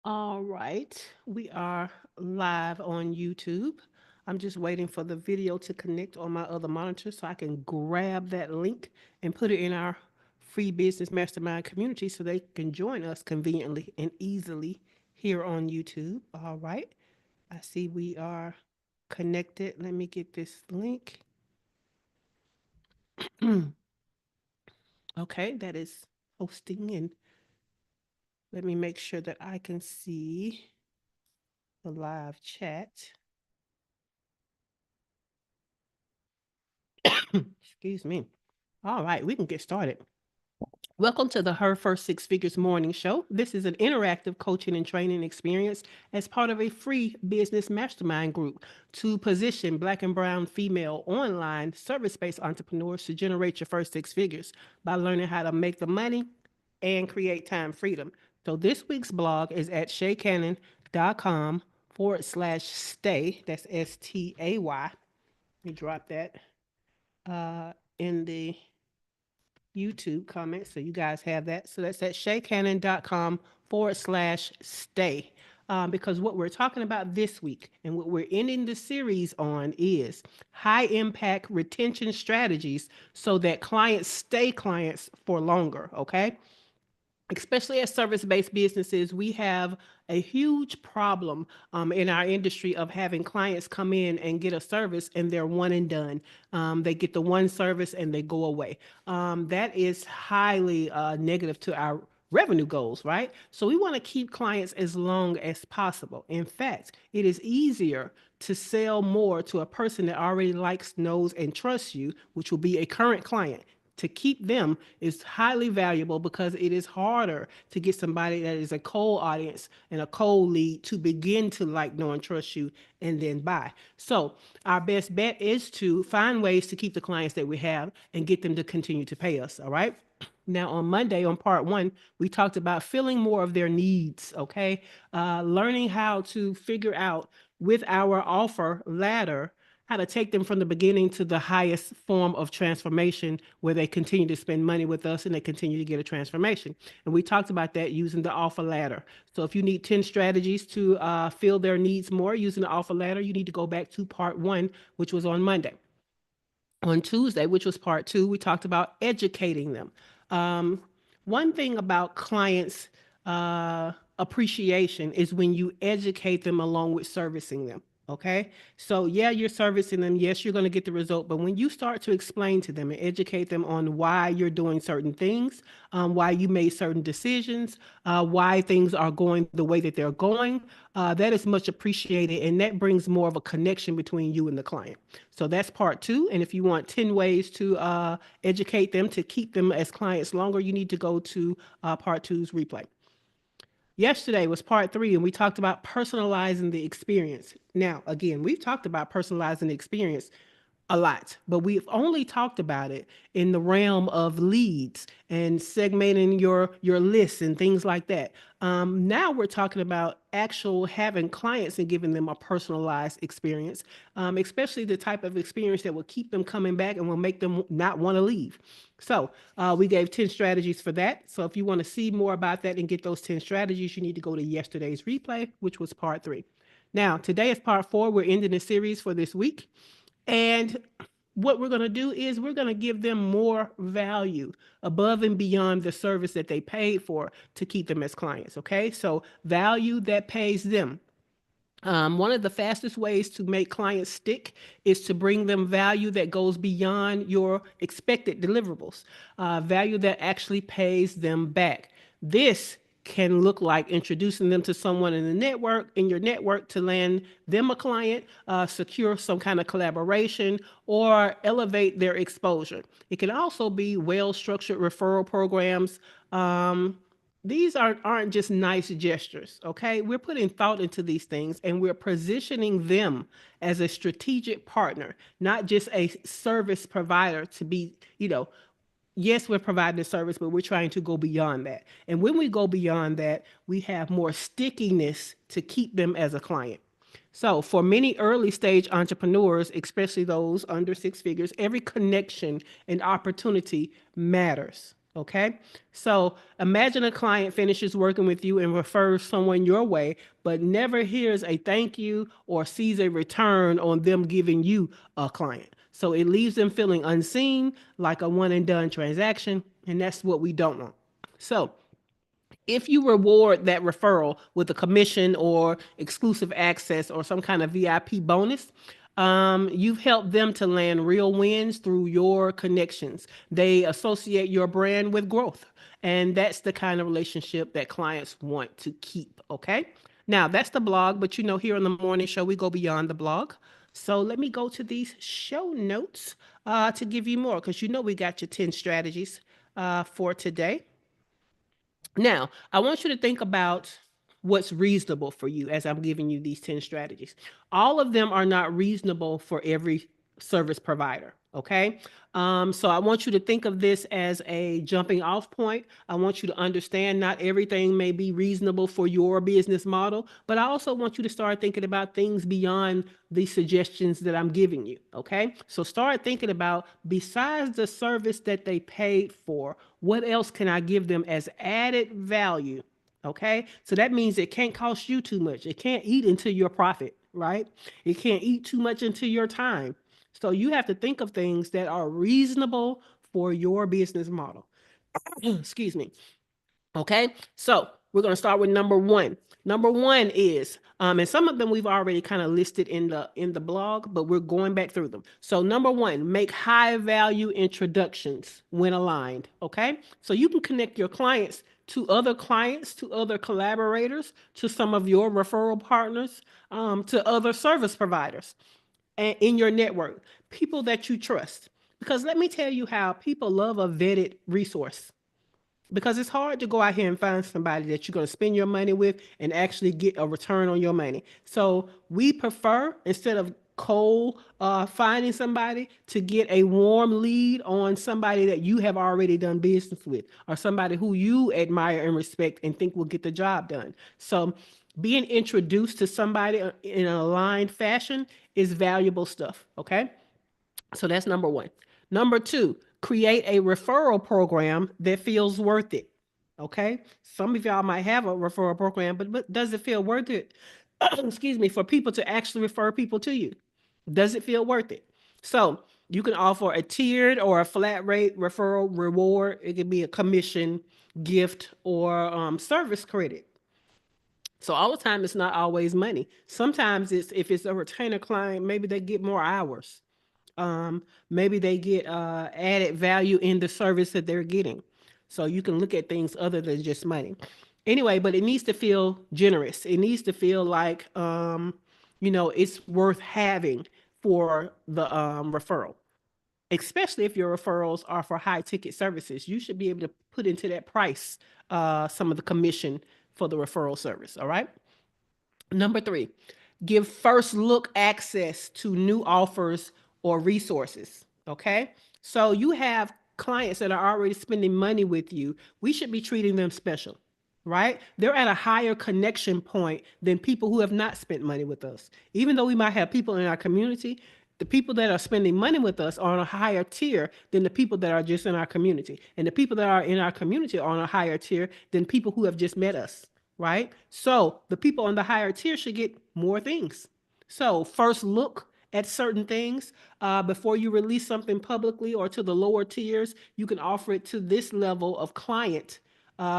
All right, we are live on YouTube. I'm just waiting for the video to connect on my other monitor so I can grab that link and put it in our free business mastermind community so they can join us conveniently and easily here on YouTube. All right, I see we are connected. Let me get this link. Okay, that is hosting, and let me make sure that I can see the live chat. Excuse me. All right, we can get started. Welcome to the Her First Six Figures Morning Show. This is an interactive coaching and training experience as part of a free business mastermind group to position Black and Brown female online service based entrepreneurs to generate your first six figures by learning how to make the money and create time freedom. So, this week's blog is at shaycannon.com/stay. That's STAY. Let me drop that in the YouTube comments. So you guys have that. So that's at shaycannon.com/stay. Because what we're talking about this week and what we're ending the series on is high impact retention strategies so that clients stay clients for longer. Okay, especially as service-based businesses, we have a huge problem in our industry of having clients come in and get a service and they're one and done. They get the one service and they go away. That is highly negative to our revenue goals, right? So we want to keep clients as long as possible. In fact, it is easier to sell more to a person that already likes, knows, and trusts you, which will be a current client. To keep them is highly valuable because it is harder to get somebody that is a cold audience and a cold lead to begin to like, know, and trust you and then buy. So our best bet is to find ways to keep the clients that we have and get them to continue to pay us. All right. Now, on Monday, on part one, we talked about filling more of their needs, okay? Learning how to figure out with our offer ladder how to take them from the beginning to the highest form of transformation where they continue to spend money with us and they continue to get a transformation. And we talked about that using the offer ladder. So if you need 10 strategies to fill their needs more using the offer ladder, you need to go back to part one, which was on Monday. On Tuesday, which was part two, we talked about educating them. Um, One thing about clients' appreciation is when you educate them along with servicing them. Okay. So, yeah, you're servicing them. Yes, you're going to get the result. But when you start to explain to them and educate them on why you're doing certain things, why you made certain decisions, why things are going the way that they're going, that is much appreciated. And that brings more of a connection between you and the client. So that's part two. And if you want 10 ways to educate them to keep them as clients longer, you need to go to part two's replay. Yesterday was part three, and we talked about personalizing the experience. Now, again, we've talked about personalizing the experience a lot, but we've only talked about it in the realm of leads and segmenting your lists and things like that. Now we're talking about actual having clients and giving them a personalized experience, especially the type of experience that will keep them coming back and will make them not want to leave. So we gave 10 strategies for that. So if you want to see more about that and get those 10 strategies, you need to go to yesterday's replay, which was part three. Now, today is part four. We're ending the series for this week. And what we're going to do is we're going to give them more value above and beyond the service that they paid for to keep them as clients. Okay. So value that pays them. One of the fastest ways to make clients stick is to bring them value that goes beyond your expected deliverables, value that actually pays them back. This can look like introducing them to someone in your network to land them a client, secure some kind of collaboration, or elevate their exposure. It can also be well-structured referral programs. These aren't just nice gestures, okay? We're putting thought into these things and we're positioning them as a strategic partner, not just a service provider to be, yes, we're providing a service, but we're trying to go beyond that. And when we go beyond that, we have more stickiness to keep them as a client. So, for many early stage entrepreneurs, especially those under six figures, every connection and opportunity matters. Okay. So imagine a client finishes working with you and refers someone your way, but never hears a thank you or sees a return on them giving you a client. So it leaves them feeling unseen, like a one and done transaction. And that's what we don't want. So if you reward that referral with a commission or exclusive access or some kind of VIP bonus, you've helped them to land real wins through your connections. They associate your brand with growth. And that's the kind of relationship that clients want to keep. Okay. Now, that's the blog, but here on the morning show, we go beyond the blog. So let me go to these show notes to give you more because we got your 10 strategies for today. Now, I want you to think about what's reasonable for you as I'm giving you these 10 strategies. All of them are not reasonable for every service provider. Okay. So I want you to think of this as a jumping off point. I want you to understand not everything may be reasonable for your business model, but I also want you to start thinking about things beyond the suggestions that I'm giving you. Okay. So start thinking about, besides the service that they paid for, what else can I give them as added value? Okay. So that means it can't cost you too much. It can't eat into your profit, right? It can't eat too much into your time. So you have to think of things that are reasonable for your business model. Excuse me. Okay, so we're going to start with number one. Number one is, and some of them we've already kind of listed in the blog, but we're going back through them. So number one, make high value introductions when aligned. Okay, so you can connect your clients, to other collaborators, to some of your referral partners, to other service providers in your network, people that you trust. Because let me tell you how people love a vetted resource. Because it's hard to go out here and find somebody that you're going to spend your money with and actually get a return on your money. So we prefer, instead of cold finding somebody, to get a warm lead on somebody that you have already done business with, or somebody who you admire and respect and think will get the job done. So being introduced to somebody in an aligned fashion is valuable stuff. Okay. So that's number one. Number two, create a referral program that feels worth it. Okay. Some of y'all might have a referral program, but does it feel worth it? Excuse me, for people to actually refer people to you? Does it feel worth it? So you can offer a tiered or a flat rate referral reward. It could be a commission, gift, or service credit. So all the time, it's not always money. Sometimes it's, if it's a retainer client, maybe they get more hours. Maybe they get added value in the service that they're getting. So you can look at things other than just money. Anyway, but it needs to feel generous. It needs to feel like, it's worth having for the referral. Especially if your referrals are for high ticket services, you should be able to put into that price some of the commission for the referral service. All right. Number three, give first look access to new offers or resources. Okay. So you have clients that are already spending money with you. We should be treating them special, right? They're at a higher connection point than people who have not spent money with us. Even though we might have people in our community, the people that are spending money with us are on a higher tier than the people that are just in our community. And the people that are in our community are on a higher tier than people who have just met us, right? So the people on the higher tier should get more things. So first look at certain things before you release something publicly or to the lower tiers. You can offer it to this level of client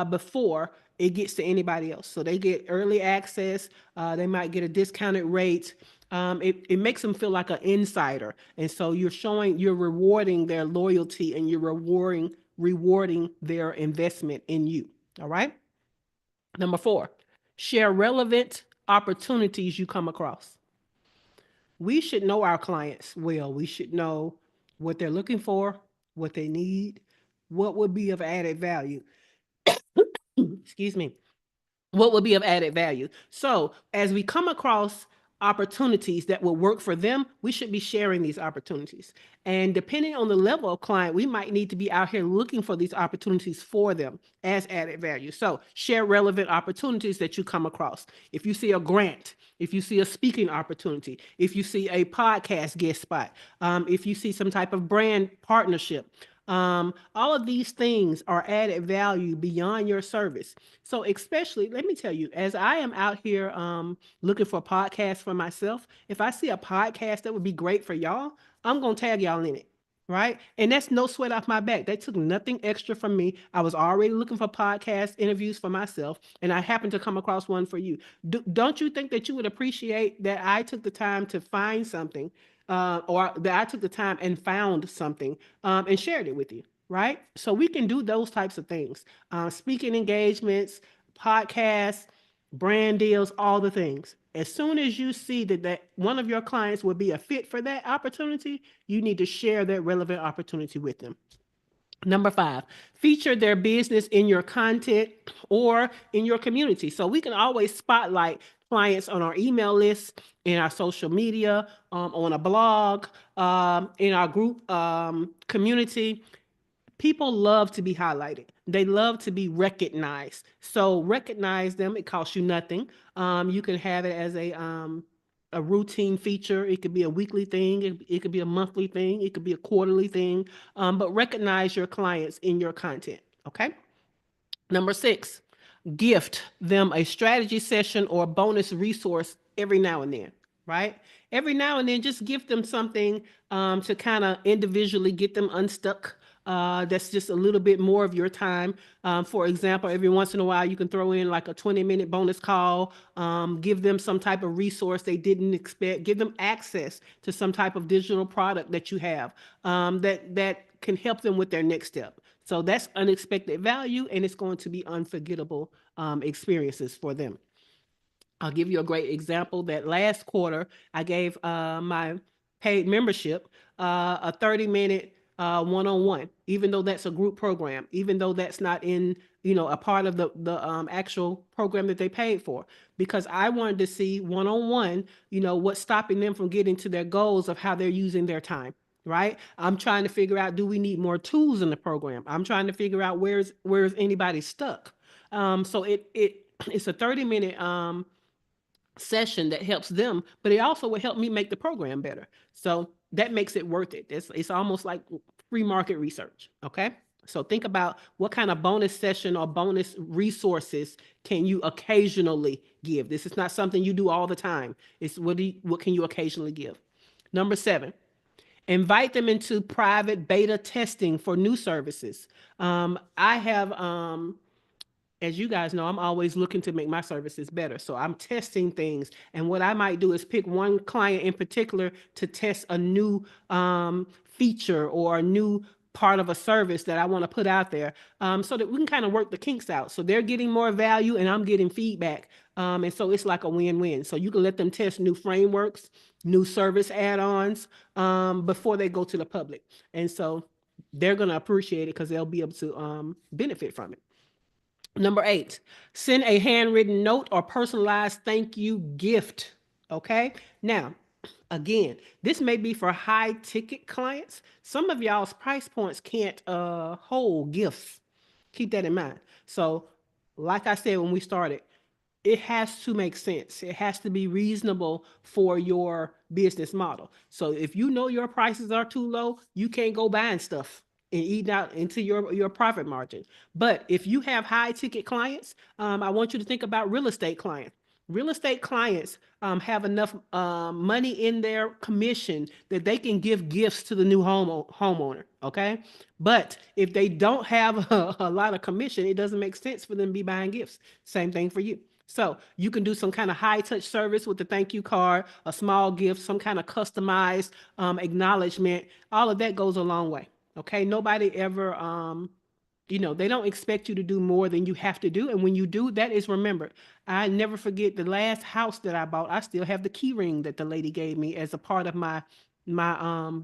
before it gets to anybody else. So they get early access. They might get a discounted rate. It makes them feel like an insider. And so you're rewarding their loyalty, and you're rewarding their investment in you. All right. Number four, share relevant opportunities you come across. We should know our clients well. We should know what they're looking for, what they need, what would be of added value. Excuse me. What would be of added value? So as we come across opportunities that will work for them, we should be sharing these opportunities. And depending on the level of client, we might need to be out here looking for these opportunities for them as added value. So share relevant opportunities that you come across. If you see a grant, if you see a speaking opportunity, if you see a podcast guest spot, if you see some type of brand partnership, All of these things are added value beyond your service. So especially, let me tell you, as I am out here looking for podcasts for myself, if I see a podcast that would be great for y'all, I'm going to tag y'all in it. Right. And that's no sweat off my back. They took nothing extra from me. I was already looking for podcast interviews for myself, and I happened to come across one for you. Don't you think that you would appreciate that I took the time to find something, or that I took the time and found something, and shared it with you? Right. So we can do those types of things. Speaking engagements, podcasts, brand deals, all the things. As soon as you see that one of your clients would be a fit for that opportunity, you need to share that relevant opportunity with them. Number 5, feature their business in your content or in your community. So we can always spotlight clients on our email list, in our social media, on a blog, in our group community. People love to be highlighted. They love to be recognized. So recognize them. It costs you nothing. You can have it as a routine feature. It could be a weekly thing. It could be a monthly thing. It could be a quarterly thing. But recognize your clients in your content. Okay. Number 6, gift them a strategy session or bonus resource every now and then, right? Every now and then, just give them something to kind of individually get them unstuck. That's just a little bit more of your time. For example, every once in a while, you can throw in like a 20-minute bonus call, give them some type of resource they didn't expect, give them access to some type of digital product that you have, that can help them with their next step. So that's unexpected value, and it's going to be unforgettable experiences for them. I'll give you a great example. That last quarter, I gave my paid membership a 30-minute one-on-one, even though that's a group program, even though that's not in, a part of the actual program that they paid for, because I wanted to see one-on-one, what's stopping them from getting to their goals of how they're using their time. Right. I'm trying to figure out, do we need more tools in the program? I'm trying to figure out where's anybody stuck. So it's a 30-minute session that helps them, but it also will help me make the program better. So that makes it worth it. It's almost like free market research. Okay. So think about what kind of bonus session or bonus resources can you occasionally give. This is not something you do all the time. It's what can you occasionally give. Number 7, invite them into private beta testing for new services. I have as you guys know, I'm always looking to make my services better. So I'm testing things. And what I might do is pick one client in particular to test a new feature or a new part of a service that I want to put out there, so that we can kind of work the kinks out. So they're getting more value and I'm getting feedback. And so it's like a win-win. So you can let them test new frameworks, new service add-ons before they go to the public. And so they're going to appreciate it because they'll be able to benefit from it. Number 8, send a handwritten note or personalized thank you gift. Okay. Now, again, this may be for high ticket clients. Some of y'all's price points can't hold gifts. Keep that in mind. So, like I said when we started, it has to make sense. It has to be reasonable for your business model. So if you know your prices are too low, you can't go buying stuff and eating out into your profit margin. But if you have high ticket clients, I want you to think about real estate clients. Real estate clients have enough money in their commission that they can give gifts to the new homeowner. Okay. But if they don't have a lot of commission, it doesn't make sense for them to be buying gifts. Same thing for you. So you can do some kind of high touch service with the thank you card, a small gift, some kind of customized acknowledgement. All of that goes a long way. Okay. Nobody ever, they don't expect you to do more than you have to do. And when you do, that is remembered. I never forget the last house that I bought. I still have the key ring that the lady gave me as a part of my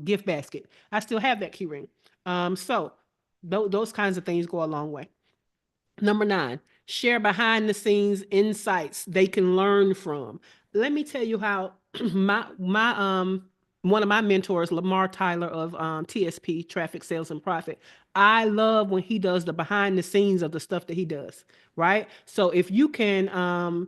gift basket. I still have that key ring. So those kinds of things go a long way. Number 9, share behind the scenes insights they can learn from. Let me tell you how my one of my mentors, Lamar Tyler of TSP, Traffic Sales and Profit. I love when he does the behind the scenes of the stuff that he does, right? So if you can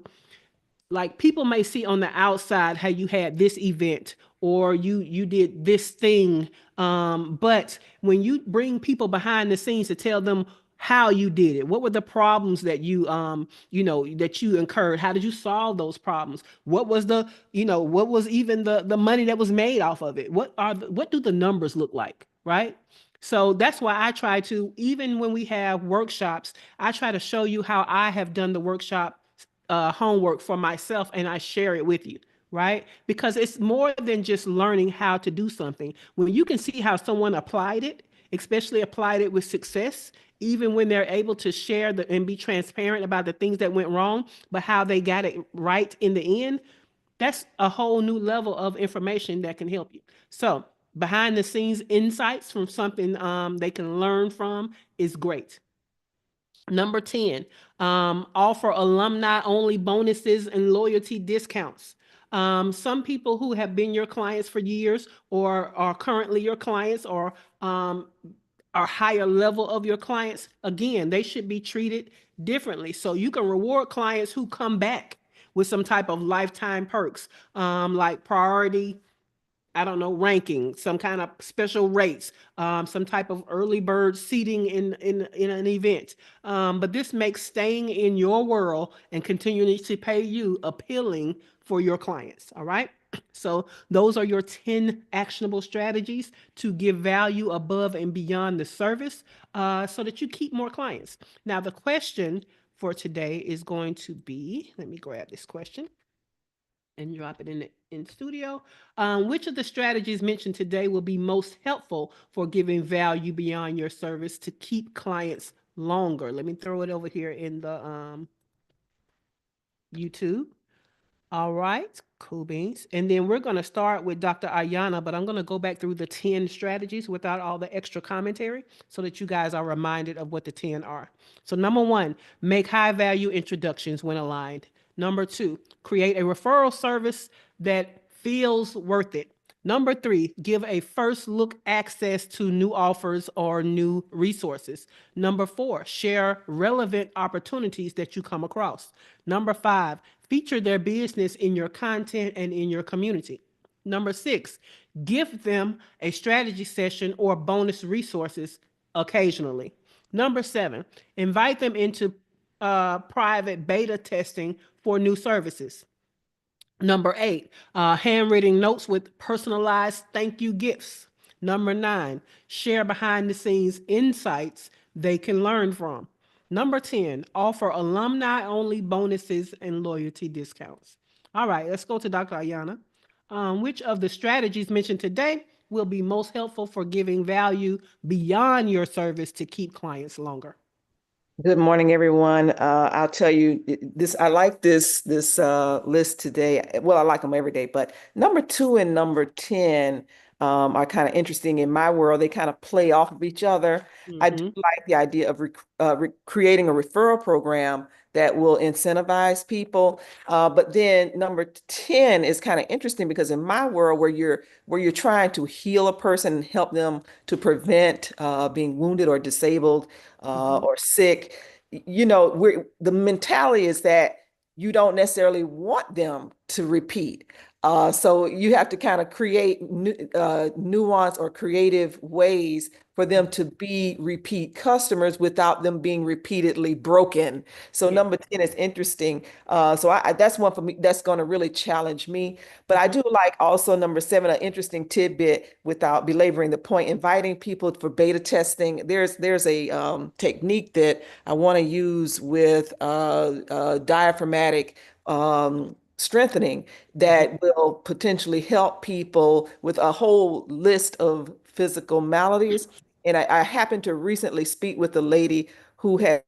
like people may see on the outside how you had this event or you did this thing, but when you bring people behind the scenes to tell them how you did it, what were the problems that that you incurred, how did you solve those problems, what was the what was even the money that was made off of it, what do the numbers look like, right? So that's why I try to, even when we have workshops, I try to show you how I have done the workshop homework for myself, and I share it with you, right? Because it's more than just learning how to do something. When you can see how someone applied it, especially applied it with success, even when they're able to share and be transparent about the things that went wrong, but how they got it right in the end, that's a whole new level of information that can help you. So behind the scenes insights from something they can learn from is great. Number 10, offer alumni only bonuses and loyalty discounts. Some people who have been your clients for years or are currently your clients or are higher level of your clients, again, they should be treated differently. So you can reward clients who come back with some type of lifetime perks, like priority, I don't know, ranking, some kind of special rates, some type of early bird seating in an event. But this makes staying in your world and continuing to pay you appealing for your clients. All right. So those are your 10 actionable strategies to give value above and beyond the service, so that you keep more clients. Now, the question for today is going to be, let me grab this question and drop it in studio. Which of the strategies mentioned today will be most helpful for giving value beyond your service to keep clients longer? Let me throw it over here in the YouTube. All right, cool beans. And then we're going to start with Dr. Ayana, but I'm going to go back through the 10 strategies without all the extra commentary so that you guys are reminded of what the 10 are. So number 1, make high value introductions when aligned. Number 2, create a referral service that feels worth it. Number 3, give a first look access to new offers or new resources. Number 4, share relevant opportunities that you come across. Number 5, feature their business in your content and in your community. Number 6, give them a strategy session or bonus resources occasionally. Number 7, invite them into private beta testing for new services. Number 8, handwritten notes with personalized thank you gifts. Number 9, share behind the scenes insights they can learn from. Number 10, offer alumni only bonuses and loyalty discounts. All right, let's go to Dr. Ayana. Which of the strategies mentioned today will be most helpful for giving value beyond your service to keep clients longer? Good morning, everyone. I'll tell you this. I like this list today. Well, I like them every day, but number 2 and number 10 are kind of interesting in my world. They kind of play off of each other. I do like the idea of creating a referral program that will incentivize people. But then number 10 is kind of interesting because in my world, where you're trying to heal a person and help them to prevent being wounded or disabled or sick, the mentality is that you don't necessarily want them to repeat. So you have to kind of create nuance or creative ways for them to be repeat customers without them being repeatedly broken. So Yeah. number 10 is interesting. That's one for me that's going to really challenge me. But I do like also number 7, an interesting tidbit without belaboring the point, inviting people for beta testing. There's a technique that I want to use with diaphragmatic strengthening that will potentially help people with a whole list of physical maladies. And I happened to recently speak with a lady who had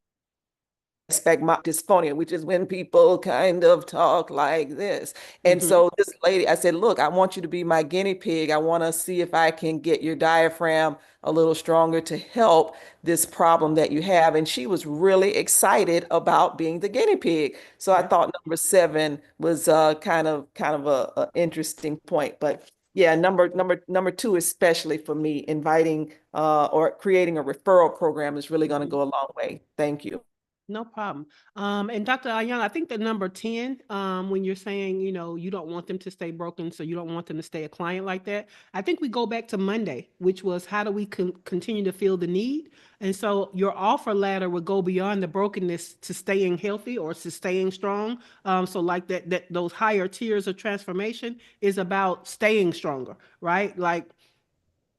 sphygmomatosis dysphonia, which is when people kind of talk like this. And so this lady, I said, look, I want you to be my guinea pig. I want to see if I can get your diaphragm a little stronger to help this problem that you have. And she was really excited about being the guinea pig. So I thought number 7 was kind of a interesting point. But yeah, number 2, especially for me, inviting or creating a referral program is really going to go a long way. Thank you. No problem. And Dr. Young, I think the number 10, when you're saying, you don't want them to stay broken, so you don't want them to stay a client like that. I think we go back to Monday, which was how do we continue to feel the need? And so your offer ladder would go beyond the brokenness to staying healthy or to staying strong. So like that those higher tiers of transformation is about staying stronger, right? Like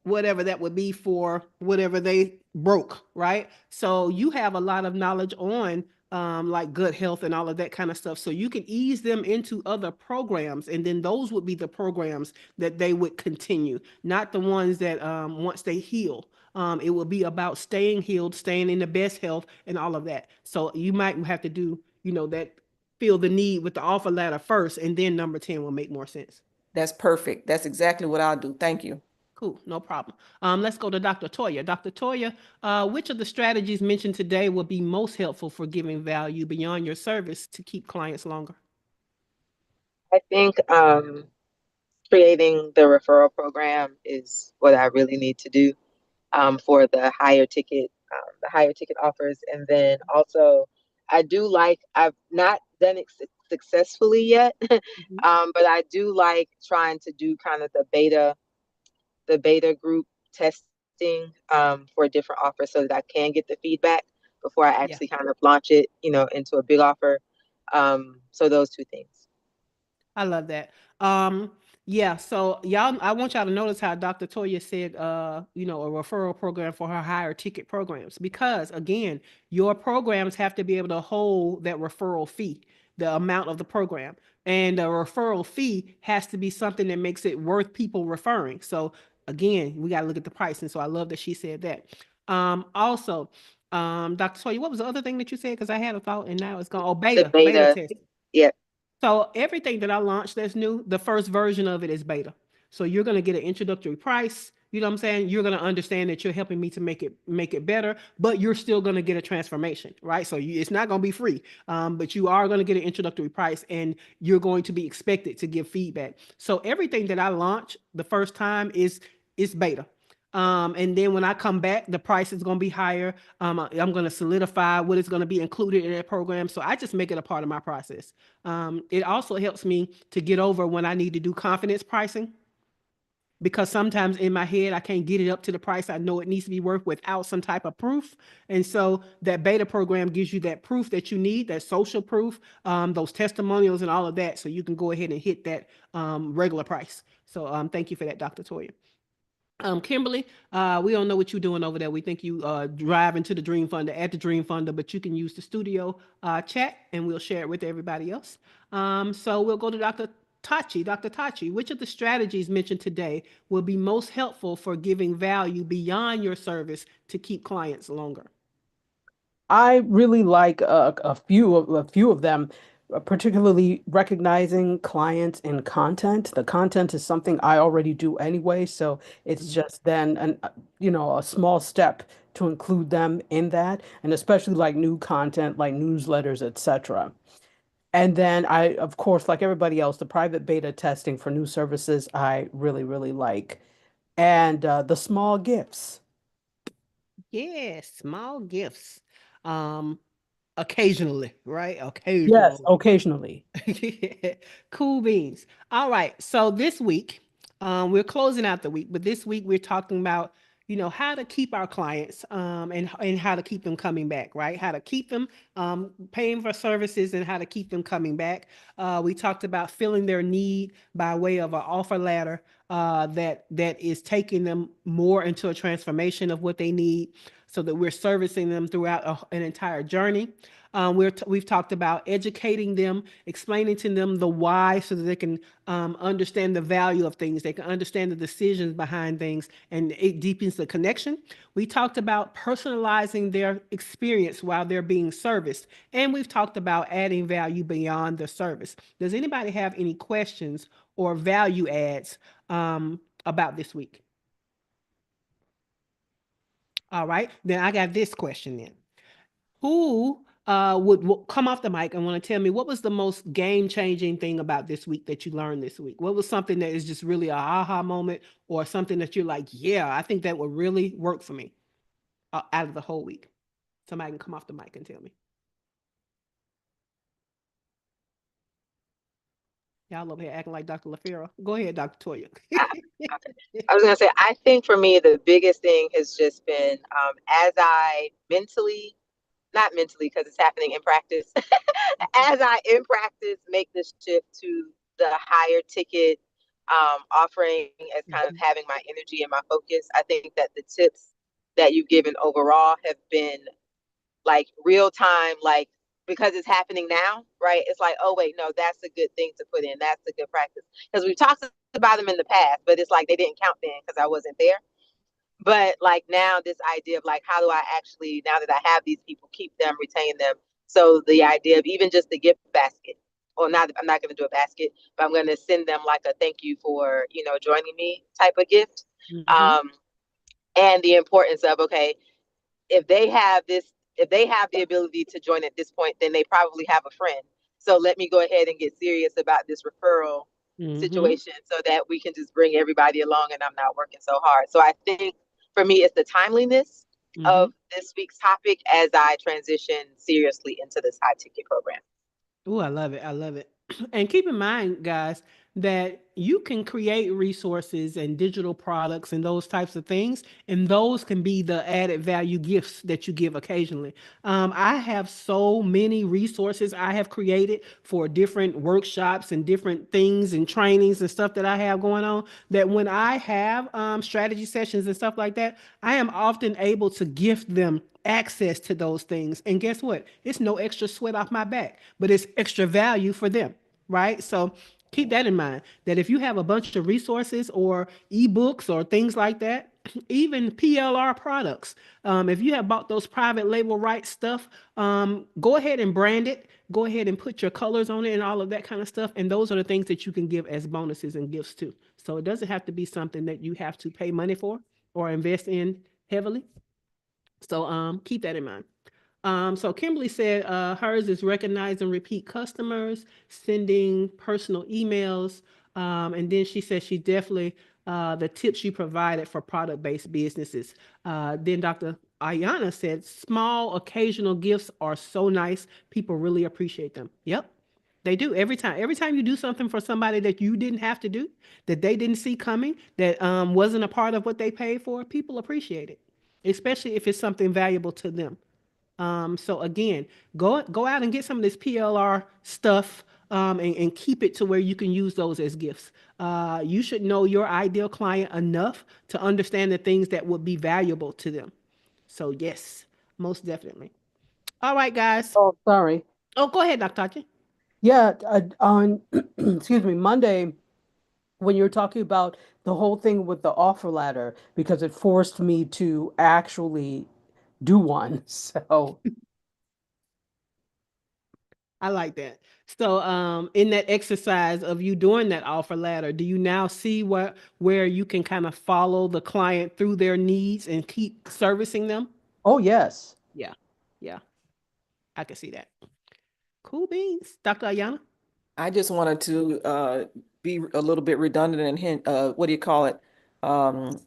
whatever that would be for whatever they broke, right? So you have a lot of knowledge on like good health and all of that kind of stuff. So you can ease them into other programs, and then those would be the programs that they would continue, not the ones that once they heal. It will be about staying healed, staying in the best health, and all of that. So you might have to do, that feel the need with the offer ladder first, and then number 10 will make more sense. That's perfect. That's exactly what I'll do. Thank you. Cool, no problem. Let's go to Dr. Toya. Dr. Toya, which of the strategies mentioned today will be most helpful for giving value beyond your service to keep clients longer? I think creating the referral program is what I really need to do for the higher ticket offers, and then also I do like I've not done it successfully yet, Mhm. but I do like trying to do kind of the beta group testing for different offers so that I can get the feedback before I Yeah. actually kind of launch it, into a big offer. So those two things. I love that. Um, yeah, so y'all, I want y'all to notice how Dr. Toya said, a referral program for her higher ticket programs, because again, your programs have to be able to hold that referral fee, the amount of the program. And the referral fee has to be something that makes it worth people referring. So again, we got to look at the pricing. So I love that she said that. Also, Dr. Toya, what was the other thing that you said? Because I had a thought and now it's gone. Oh, The beta beta, test. yeah. So everything that I launched that's new, the first version of it is beta. So you're going to get an introductory price. You know what I'm saying? You're going to understand that you're helping me to make it better, but you're still going to get a transformation, right? So it's not going to be free, but you are going to get an introductory price, and you're going to be expected to give feedback. So everything that I launch the first time is beta. And then when I come back, the price is going to be higher. I'm going to solidify what is going to be included in that program. So I just make it a part of my process. It also helps me to get over when I need to do confidence pricing, because sometimes in my head I can't get it up to the price I know it needs to be worth without some type of proof. And so that beta program gives you that proof that you need, that social proof, those testimonials and all of that, so you can go ahead and hit that regular price. So thank you for that, Dr. Toya. Kimberly, we don't know what you're doing over there. We think you driving to the Dream Funder at the Dream Funder, but you can use the studio chat and we'll share it with everybody else. So we'll go to Dr. Tachi. Dr. Tachi, which of the strategies mentioned today will be most helpful for giving value beyond your service to keep clients longer? I really like a few of them, particularly recognizing clients in content. The content is something I already do anyway, so it's Mhm. just then a small step to include them in that, and especially like new content, like newsletters, etc. And then of course, like everybody else, the private beta testing for new services, I really, really like, and the small gifts. Yes, small gifts. Um, Occasionally, right? Yes, Occasionally. occasionally. Cool beans. All right. So this week, we're closing out the week, but this week we're talking about, how to keep our clients, and how to keep them coming back, right? How to keep them paying for services and how to keep them coming back. We talked about filling their need by way of an offer ladder that is taking them more into a transformation of what they need, so that we're servicing them throughout an entire journey. We've talked about educating them, explaining to them the why, so that they can understand the value of things. They can understand the decisions behind things, and it deepens the connection. We talked about personalizing their experience while they're being serviced, and we've talked about adding value beyond the service. Does anybody have any questions or value adds about this week? All right, then I got this question then. Who would come off the mic and want to tell me what was the most game changing thing about this week that you learned this week? What was something that is just really a aha moment, or something that you're like, yeah, I think that would really work for me out of the whole week? Somebody can come off the mic and tell me. Y'all over here acting like Dr. LaFera. Go ahead, Dr. Toya. I was gonna say, I think for me, the biggest thing has just been as I mentally, not mentally, because it's happening in practice, as I in practice make this shift to the higher ticket offering as kind of having my energy and my focus. I think that the tips that you've given overall have been like real time, like because it's happening now, right? It's like, oh wait, no, that's a good thing to put in. That's a good practice. Because we've talked about them in the past, but it's like they didn't count then because I wasn't there. But like now, this idea of like, how do I actually, now that I have these people, keep them, retain them? So the idea of even just the gift basket, or not, I'm not going to do a basket, but I'm going to send them like a thank you for, you know, joining me type of gift. Mm-hmm. And the importance of, okay, if they have this, if they have the ability to join at this point, then they probably have a friend. So let me go ahead and get serious about this referral Mm-hmm. situation so that we can just bring everybody along and I'm not working so hard. So I think for me, it's the timeliness Mm-hmm. of this week's topic as I transition seriously into this high ticket program. Oh, I love it. I love it. And keep in mind, guys, that you can create resources and digital products and those types of things, and those can be the added value gifts that you give occasionally. I have so many resources I have created for different workshops and different things and trainings and stuff that I have going on, that when I have strategy sessions and stuff like that, I am often able to gift them access to those things. And guess what? It's no extra sweat off my back, but it's extra value for them, right? So keep that in mind, that if you have a bunch of resources or ebooks or things like that, even PLR products, if you have bought those private label rights stuff, go ahead and brand it. Go ahead and put your colors on it and all of that kind of stuff. And those are the things that you can give as bonuses and gifts too. So it doesn't have to be something that you have to pay money for or invest in heavily. So keep that in mind. So Kimberly said hers is recognizing repeat customers, sending personal emails, and then she said she definitely the tips you provided for product-based businesses. Then Dr. Ayana said small occasional gifts are so nice. People really appreciate them. Yep. They do every time. Every time you do something for somebody that you didn't have to do, that they didn't see coming, that wasn't a part of what they paid for, people appreciate it, especially if it's something valuable to them. So again, go out and get some of this PLR stuff, and keep it to where you can use those as gifts. You should know your ideal client enough to understand the things that would be valuable to them. So yes, most definitely. All right, guys. Oh, sorry. Oh, go ahead, Dr. Tachi. Yeah, on excuse me, Monday, when you were talking about the whole thing with the offer letter, because it forced me to actually do one. So, I like that. So, in that exercise of you doing that offer ladder, do you now see where you can kind of follow the client through their needs and keep servicing them? oh yes. Yeah, yeah, I can see that. Cool beans, Dr. Ayana. I just wanted to be a little bit redundant and hint, what do you call it? Um,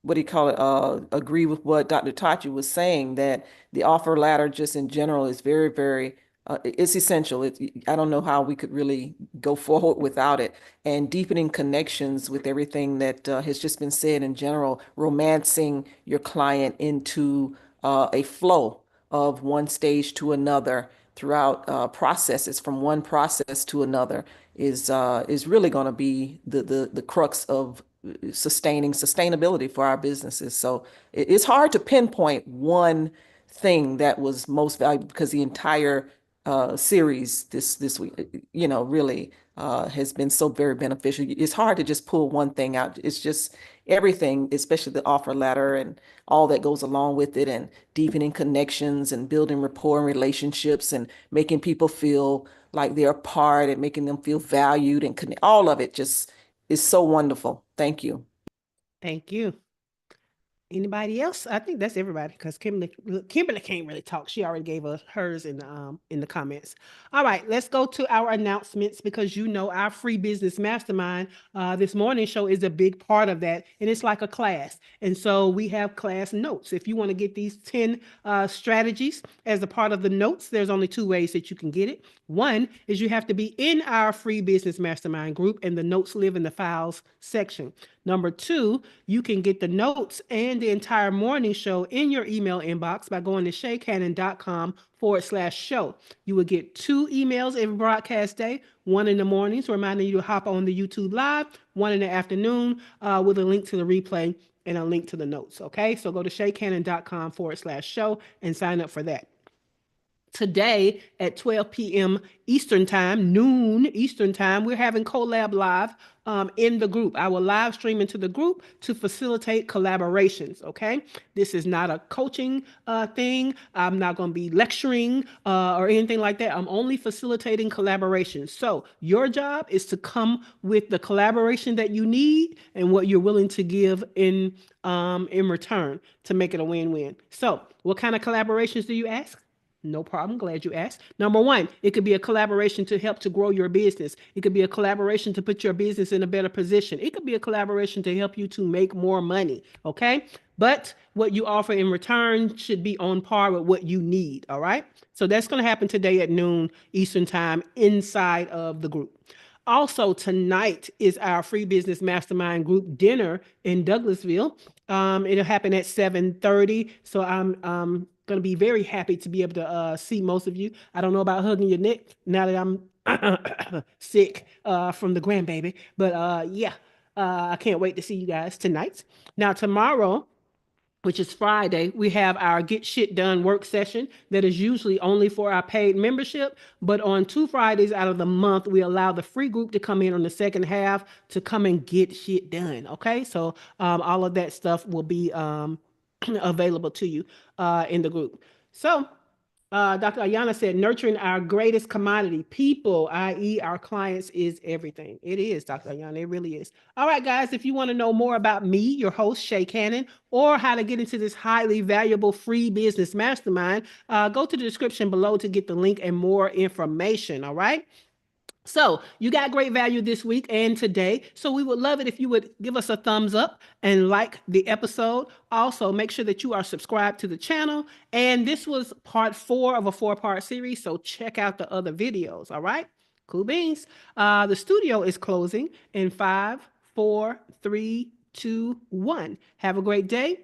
what do you call it? Agree with what Dr. Tachi was saying, that the offer ladder just in general is very, very, it's essential. I don't know how we could really go forward without it. And deepening connections with everything that has just been said in general, romancing your client into a flow of one stage to another throughout processes, from one process to another, is really going to be the crux of sustainability for our businesses. So it's hard to pinpoint one thing that was most valuable, because the entire series this week, really has been so very beneficial. It's hard to just pull one thing out. It's just everything, especially the offer letter and all that goes along with it, and deepening connections and building rapport and relationships and making people feel like they're a part and making them feel valued and connect. All of it just is so wonderful. Thank you. Thank you. Anybody else? I think that's everybody because Kimberly can't really talk. She already gave us hers in the comments. All right, let's go to our announcements because our free business mastermind this morning show is a big part of that, and it's like a class. And so we have class notes. If you want to get these 10 strategies as a part of the notes, there's only two ways that you can get it. One is you have to be in our free business mastermind group, and the notes live in the files section. Number two, you can get the notes and the entire morning show in your email inbox by going to shaycannon.com/show. You will get 2 emails every broadcast day, one in the mornings reminding you to hop on the YouTube Live, one in the afternoon with a link to the replay and a link to the notes. Okay, so go to shaycannon.com/show and sign up for that. Today at 12 p.m. Eastern Time, noon Eastern Time, we're having Collab Live in the group. I will live stream into the group to facilitate collaborations, okay? This is not a coaching thing. I'm not going to be lecturing or anything like that. I'm only facilitating collaborations. So your job is to come with the collaboration that you need and what you're willing to give in return to make it a win-win. So what kind of collaborations do you ask? No problem. Glad you asked. Number one, it could be a collaboration to help to grow your business. It could be a collaboration to put your business in a better position. It could be a collaboration to help you to make more money. Okay. But what you offer in return should be on par with what you need. All right. So that's going to happen today at noon Eastern Time inside of the group. Also, tonight is our free business mastermind group dinner in Douglasville. It'll happen at 7:30. So I'm going to be very happy to be able to see most of you. I don't know about hugging your neck now that I'm sick from the grandbaby. But yeah, I can't wait to see you guys tonight. Now, tomorrow, which is Friday, we have our Get Shit Done work session that is usually only for our paid membership. But on 2 Fridays out of the month, we allow the free group to come in on the second half to come and get shit done. Okay, so all of that stuff will be available to you in the group. So Dr. Ayana said, nurturing our greatest commodity, people, i.e. our clients, is everything. It is, Dr. Ayana, it really is. All right, guys, if you want to know more about me, your host, Shay Cannon, or how to get into this highly valuable free business mastermind, go to the description below to get the link and more information, all right? So you got great value this week and today. So we would love it if you would give us a thumbs up and like the episode. Also, make sure that you are subscribed to the channel. And this was part 4 of a 4-part series. So check out the other videos. All right. Cool beans. The studio is closing in 5, 4, 3, 2, 1. Have a great day.